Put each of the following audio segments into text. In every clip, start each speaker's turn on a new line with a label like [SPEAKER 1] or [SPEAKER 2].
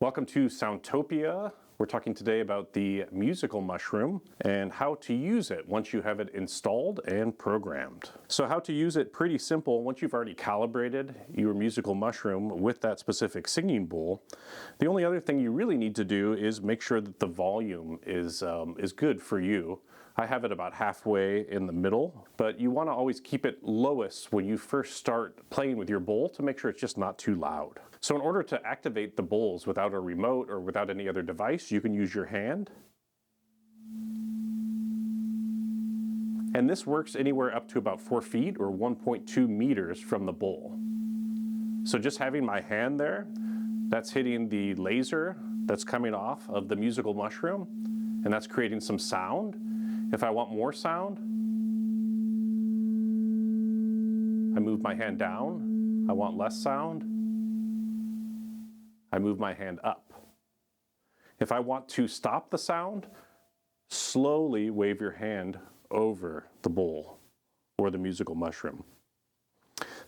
[SPEAKER 1] Welcome to Soundtopia. We're talking today about the musical mushroom and how to use it once you have it installed and programmed. So how to use it, pretty simple. Once you've already calibrated your musical mushroom with that specific singing bowl, the only other thing you really need to do is make sure that the volume is good for you. I have it about halfway in the middle, but you want to always keep it lowest when you first start playing with your bowl to make sure it's just not too loud. So in order to activate the bowls without a remote or without any other device, you can use your hand. And this works anywhere up to about 4 feet or 1.2 meters from the bowl. So just having my hand there, that's hitting the laser that's coming off of the musical mushroom, and that's creating some sound. If I want more sound, I move my hand down. I want less sound, I move my hand up. If I want to stop the sound, slowly wave your hand over the bowl or the musical mushroom.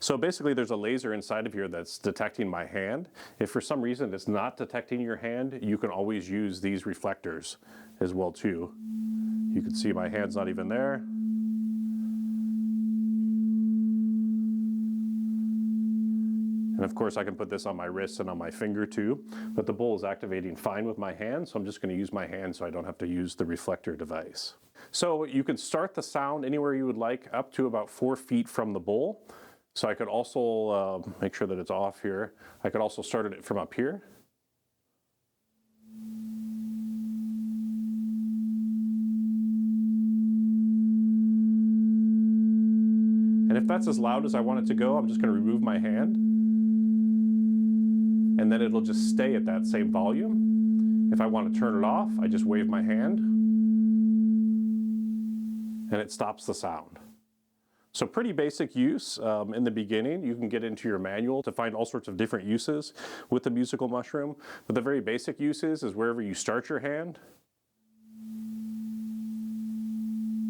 [SPEAKER 1] So basically there's a laser inside of here that's detecting my hand. If for some reason it's not detecting your hand, you can always use these reflectors as well too. You can see my hand's not even there. And of course I can put this on my wrist and on my finger too, but the bowl is activating fine with my hand, so I'm just going to use my hand so I don't have to use the reflector device. So you can start the sound anywhere you would like, up to about 4 feet from the bowl. So I could also make sure that it's off here. I could also start it from up here. And if that's as loud as I want it to go, I'm just going to remove my hand. And then it'll just stay at that same volume. If I want to turn it off, I just wave my hand. And it stops the sound. So pretty basic use in the beginning. You can get into your manual to find all sorts of different uses with the musical mushroom. But the very basic uses is wherever you start your hand,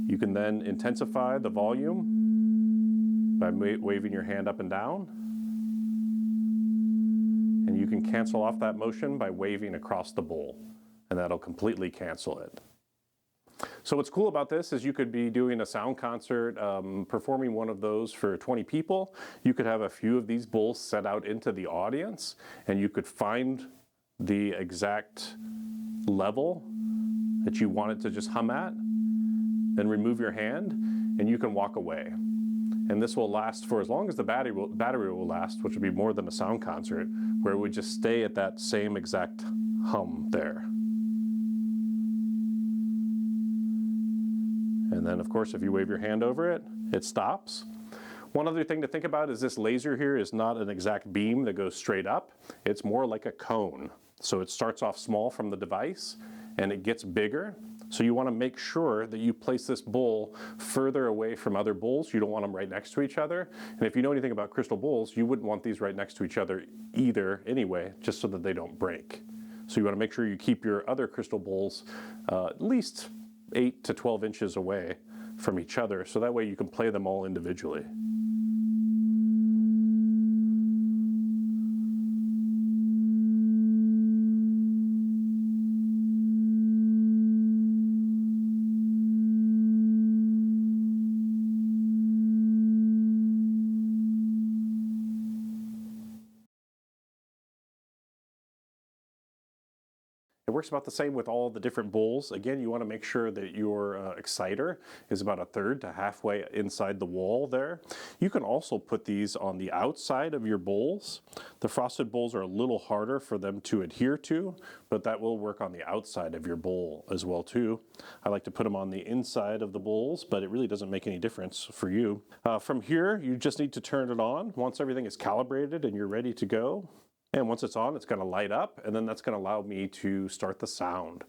[SPEAKER 1] you can then intensify the volume by waving your hand up and down. And you can cancel off that motion by waving across the bowl, and that'll completely cancel it. So what's cool about this is you could be doing a sound concert, performing one of those for 20 people. You could have a few of these bowls set out into the audience, and you could find the exact level that you want it to just hum at, then remove your hand, and you can walk away. And this will last for as long as the battery will last, which would be more than a sound concert, where it would just stay at that same exact hum there. And then of course if you wave your hand over it, it stops. One other thing to think about is this laser here is not an exact beam that goes straight up. It's more like a cone. So it starts off small from the device and it gets bigger. So you want to make sure that you place this bowl further away from other bowls. You don't want them right next to each other. And if you know anything about crystal bowls, you wouldn't want these right next to each other either anyway, just so that they don't break. So you want to make sure you keep your other crystal bowls at least 8 to 12 inches away from each other, so that way you can play them all individually. It works about the same with all the different bowls. Again, you want to make sure that your exciter is about 1/3 to halfway inside the wall there. You can also put these on the outside of your bowls. The frosted bowls are a little harder for them to adhere to, but that will work on the outside of your bowl as well too. I like to put them on the inside of the bowls, but it really doesn't make any difference for you. From here, you just need to turn it on. Once everything is calibrated and you're ready to go, and once it's on, it's going to light up, and then that's going to allow me to start the sound.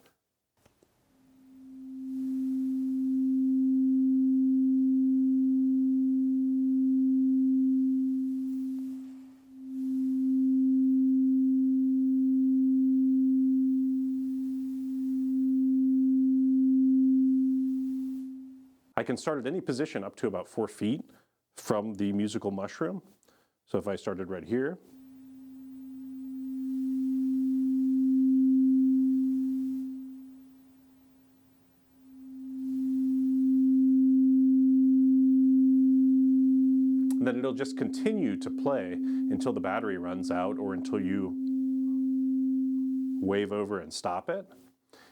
[SPEAKER 1] I can start at any position up to about 4 feet from the musical mushroom. So if I started right here, and then it'll just continue to play until the battery runs out or until you wave over and stop it.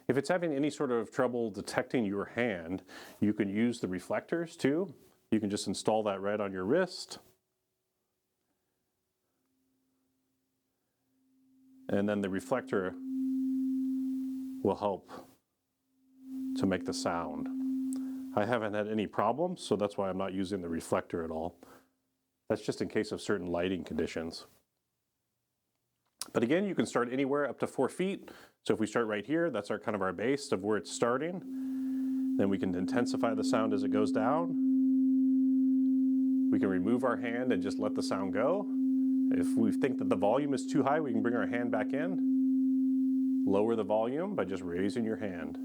[SPEAKER 1] If it's having any sort of trouble detecting your hand, you can use the reflectors too. You can just install that right on your wrist. And then the reflector will help to make the sound. I haven't had any problems, so that's why I'm not using the reflector at all. That's just in case of certain lighting conditions. But again, you can start anywhere up to 4 feet. So if we start right here, that's our kind of our base of where it's starting. Then we can intensify the sound as it goes down. We can remove our hand and just let the sound go. If we think that the volume is too high, we can bring our hand back in. Lower the volume by just raising your hand.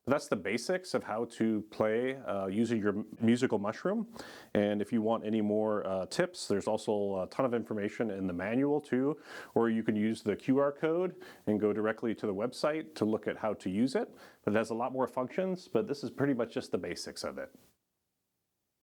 [SPEAKER 1] That's the basics of how to play using your musical mushroom. And if you want any more tips, there's also a ton of information in the manual too, or you can use the QR code and go directly to the website to look at how to use it. But it has a lot more functions, but this is pretty much just the basics of it.